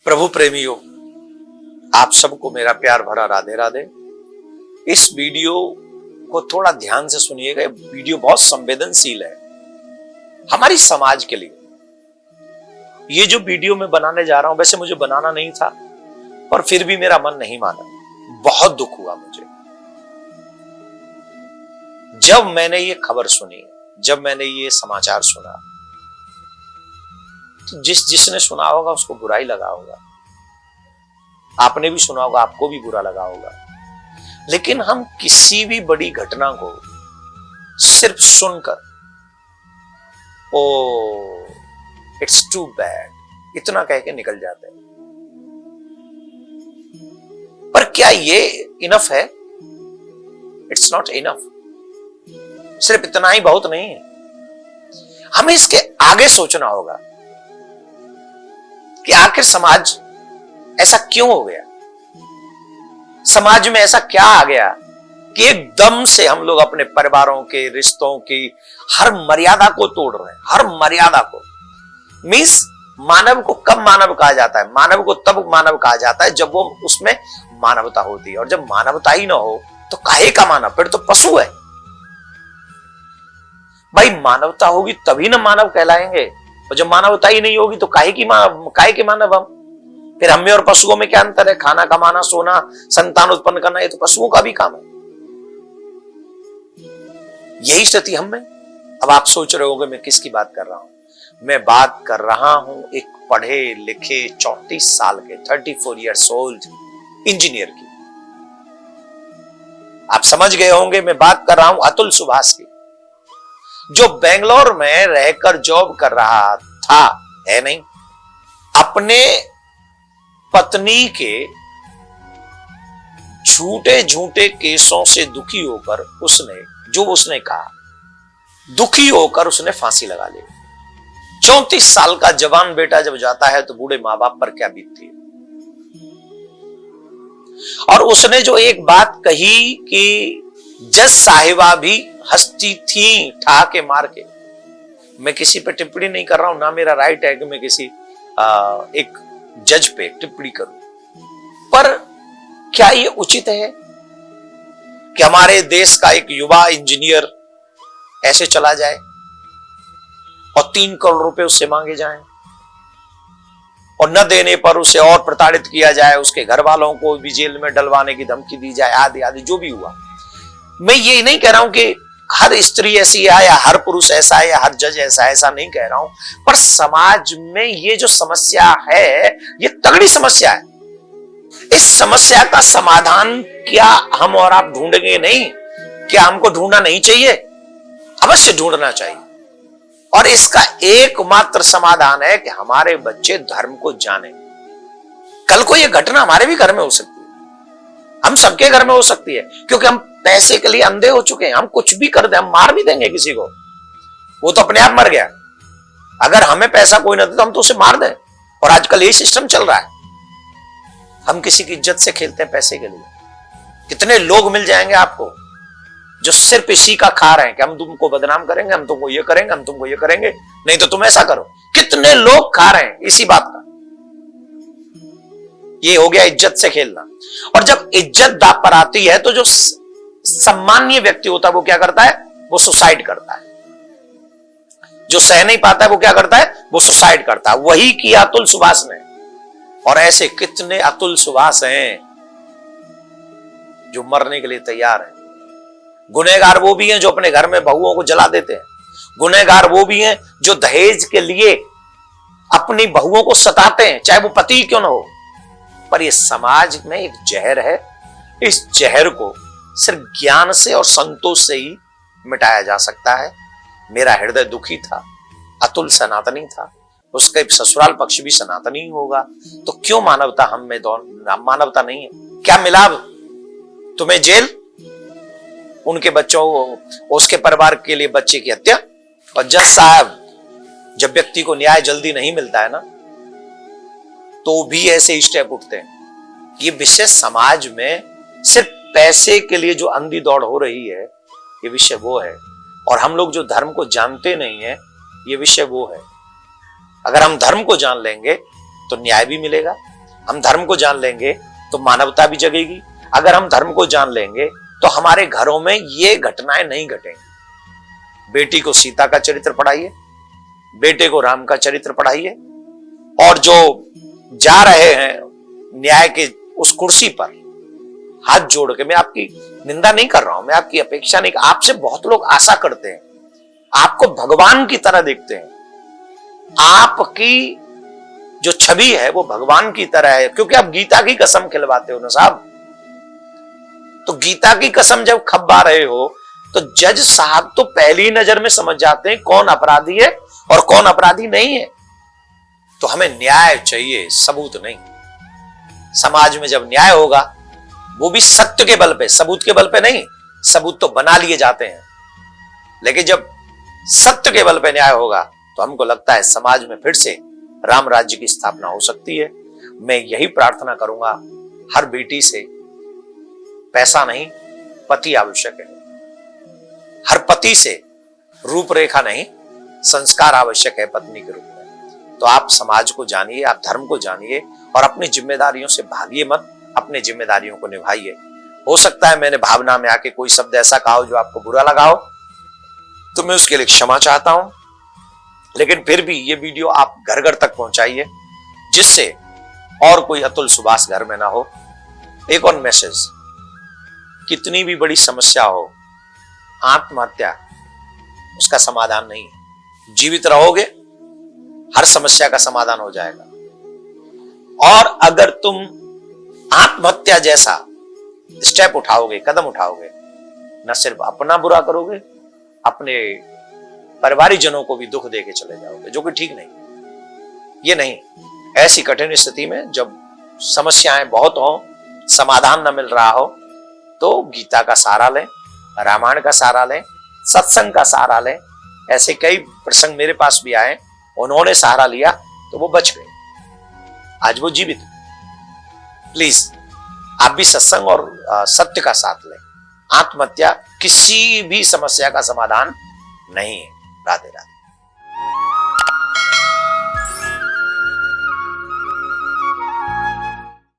प्रभु प्रेमियों, आप सबको मेरा प्यार भरा राधे राधे। इस वीडियो को थोड़ा ध्यान से सुनिएगा। वीडियो बहुत संवेदनशील है हमारी समाज के लिए। ये जो वीडियो मैं बनाने जा रहा हूं, वैसे मुझे बनाना नहीं था, पर फिर भी मेरा मन नहीं माना। बहुत दुख हुआ मुझे जब मैंने ये खबर सुनी, जब मैंने ये समाचार सुना। तो जिसने सुना होगा उसको बुरा ही लगा होगा, आपने भी सुना होगा, आपको भी बुरा लगा होगा। लेकिन हम किसी भी बड़ी घटना को सिर्फ सुनकर ओ इट्स टू बैड इतना कह के निकल जाते हैं। पर क्या ये इनफ है? It's not enough. सिर्फ इतना ही बहुत नहीं है, हमें इसके आगे सोचना होगा कि आखिर समाज ऐसा क्यों हो गया। समाज में ऐसा क्या आ गया कि एकदम से हम लोग अपने परिवारों के रिश्तों की हर मर्यादा को तोड़ रहे हैं। हर मर्यादा को मींस मानव को कब मानव कहा जाता है? मानव को तब मानव कहा जाता है जब वो उसमें मानवता होती है। और जब मानवता ही ना हो तो काहे का मानव? फिर तो पशु है भाई। मानवता होगी तभी ना मानव कहलाएंगे, और जब मानवता ही नहीं होगी तो काहे के मानव हम? फिर हम में और पशुओं में क्या अंतर है? खाना कमाना, सोना, संतान उत्पन्न करना, ये तो पशुओं का भी काम है। यही स्थिति हम में। अब आप सोच रहे होंगे मैं किसकी बात कर रहा हूं? मैं बात कर रहा हूं एक पढ़े लिखे 34 साल के 34 इयर्स ओल्ड इंजीनियर की। आप समझ गए होंगे मैं बात कर रहा हूं अतुल सुभाष की, जो बेंगलोर में रहकर जॉब कर रहा था, है नहीं। अपने पत्नी के झूठे झूठे केसों से दुखी होकर उसने कहा, दुखी होकर उसने फांसी लगा ली। 34 साल का जवान बेटा जब जाता है तो बूढ़े मां बाप पर क्या बीतती है। और उसने जो एक बात कही कि जज साहिबा भी हंसती थी ठहाके मार के। मैं किसी पे टिप्पणी नहीं कर रहा हूं, ना मेरा राइट है कि मैं किसी एक जज पे टिप्पणी करूं, पर क्या यह उचित है कि हमारे देश का एक युवा इंजीनियर ऐसे चला जाए और 3 करोड़ रुपए उससे मांगे जाएं, और न देने पर उसे और प्रताड़ित किया जाए, उसके घर वालों को भी जेल में डलवाने की धमकी दी जाए, आदि आदि जो भी हुआ। मैं ये नहीं कह रहा हूं कि हर स्त्री ऐसी है या हर पुरुष ऐसा है या हर जज ऐसा है, ऐसा नहीं कह रहा हूं, पर समाज में ये जो समस्या है ये तगड़ी समस्या है। इस समस्या का समाधान क्या हम और आप ढूंढेंगे नहीं? क्या हमको ढूंढना नहीं चाहिए? अवश्य ढूंढना चाहिए। और इसका एकमात्र समाधान है कि हमारे बच्चे धर्म को जाने। कल को यह घटना हमारे भी घर में हो सकती है, हम सबके घर में हो सकती है, क्योंकि हम पैसे के लिए अंधे हो चुके हैं। हम कुछ भी कर दे, हम मार भी देंगे किसी को, वो तो अपने आप मर गया। अगर हमें पैसा कोई ना दे तो हम तो उसे मार दें। और आजकल ये सिस्टम चल रहा है। हम किसी की इज्जत से खेलते हैं पैसे के लिए। कितने लोग मिल जाएंगे आपको जो सिर्फ इसी का खा रहे हैं कि हम तुमको बदनाम करेंगे, हम तुमको ये करेंगे, हम तुमको ये करेंगे, नहीं तो तुम ऐसा करो। कितने लोग खा रहे हैं इसी बात का। ये हो गया इज्जत से खेलना। और जब इज्जत दांव पर आती है तो जो सम्मानीय व्यक्ति होता है वो क्या करता है? वो सुसाइड करता है। जो सह नहीं पाता है वो क्या करता है? वो सुसाइड करता है। वही किया अतुल सुभाष ने। और ऐसे कितने अतुल सुभाष हैं जो मरने के लिए तैयार हैं। गुनहगार वो भी हैं जो अपने घर में बहुओं को जला देते हैं। गुनहगार वो भी हैं जो दहेज के लिए अपनी बहुओं को सताते हैं, चाहे वो पति क्यों ना हो। पर ये समाज में एक जहर है। इस जहर को सिर्फ ज्ञान से और संतोष से ही मिटाया जा सकता है। मेरा हृदय दुखी था। अतुल सनातनी था, उसका ससुराल पक्ष भी सनातनी ही होगा, तो क्यों मानवता हम में मानवता नहीं है? क्या मिला तुम्हें? जेल, उनके बच्चों, उसके परिवार के लिए बच्चे की हत्या। और जज साहब, जब व्यक्ति को न्याय जल्दी नहीं मिलता है ना, तो भी ऐसे स्टेप उठते हैं। ये विषय समाज में सिर्फ पैसे के लिए जो अंधी दौड़ हो रही है, ये विषय वो है। और हम लोग जो धर्म को जानते नहीं है, ये विषय वो है। अगर हम धर्म को जान लेंगे तो न्याय भी मिलेगा, हम धर्म को जान लेंगे तो मानवता भी जगेगी। अगर हम धर्म को जान लेंगे तो हमारे घरों में ये घटनाएं नहीं घटेंगी। बेटी को सीता का चरित्र पढ़ाइए, बेटे को राम का चरित्र पढ़ाइए, और जो जा रहे हैं न्याय के उस कुर्सी पर हाथ जोड़ के, मैं आपकी निंदा नहीं कर रहा हूं, मैं आपकी अपेक्षा नहीं, आपसे बहुत लोग आशा करते हैं, आपको भगवान की तरह देखते हैं, आपकी जो छवि है वो भगवान की तरह है, क्योंकि आप गीता की कसम खिलवाते हो ना साहब। तो गीता की कसम जब खबा रहे हो तो जज साहब तो पहली नजर में समझ जाते हैं कौन अपराधी है और कौन अपराधी नहीं है। तो हमें न्याय चाहिए, सबूत नहीं। समाज में जब न्याय होगा वो भी सत्य के बल पे, सबूत के बल पे नहीं। सबूत तो बना लिए जाते हैं, लेकिन जब सत्य के बल पे न्याय होगा तो हमको लगता है समाज में फिर से राम राज्य की स्थापना हो सकती है। मैं यही प्रार्थना करूंगा हर बेटी से, पैसा नहीं पति आवश्यक है। हर पति से रूपरेखा नहीं संस्कार आवश्यक है पत्नी के रूप में। तो आप समाज को जानिए, आप धर्म को जानिए और अपनी जिम्मेदारियों से भागिए मत, अपनी जिम्मेदारियों को निभाइए। हो सकता है मैंने भावना में आके कोई शब्द ऐसा कहा हो जो आपको बुरा लगा हो, तो मैं उसके लिए क्षमा चाहता हूं। लेकिन फिर भी ये वीडियो आप घर घर तक पहुंचाइए, जिससे और कोई अतुल सुभाष घर में ना हो। एक और मैसेज, कितनी भी बड़ी समस्या हो, आत्महत्या उसका समाधान नहीं है। जीवित रहोगे हर समस्या का समाधान हो जाएगा। और अगर तुम आत्महत्या जैसा स्टेप उठाओगे, कदम उठाओगे, न सिर्फ अपना बुरा करोगे, अपने परिवारिक जनों को भी दुख देके चले जाओगे, जो कि ठीक नहीं। ये नहीं, ऐसी कठिन स्थिति में जब समस्याएं बहुत हो, समाधान न मिल रहा हो, तो गीता का सहारा लें, रामायण का सहारा लें, सत्संग का सहारा लें। ऐसे कई प्रसंग मेरे पास भी आए, उन्होंने सहारा लिया तो वो बच गए, आज वो जीवित। प्लीज आप भी सत्संग और सत्य का साथ लें। आत्महत्या किसी भी समस्या का समाधान नहीं है। राधे राधे।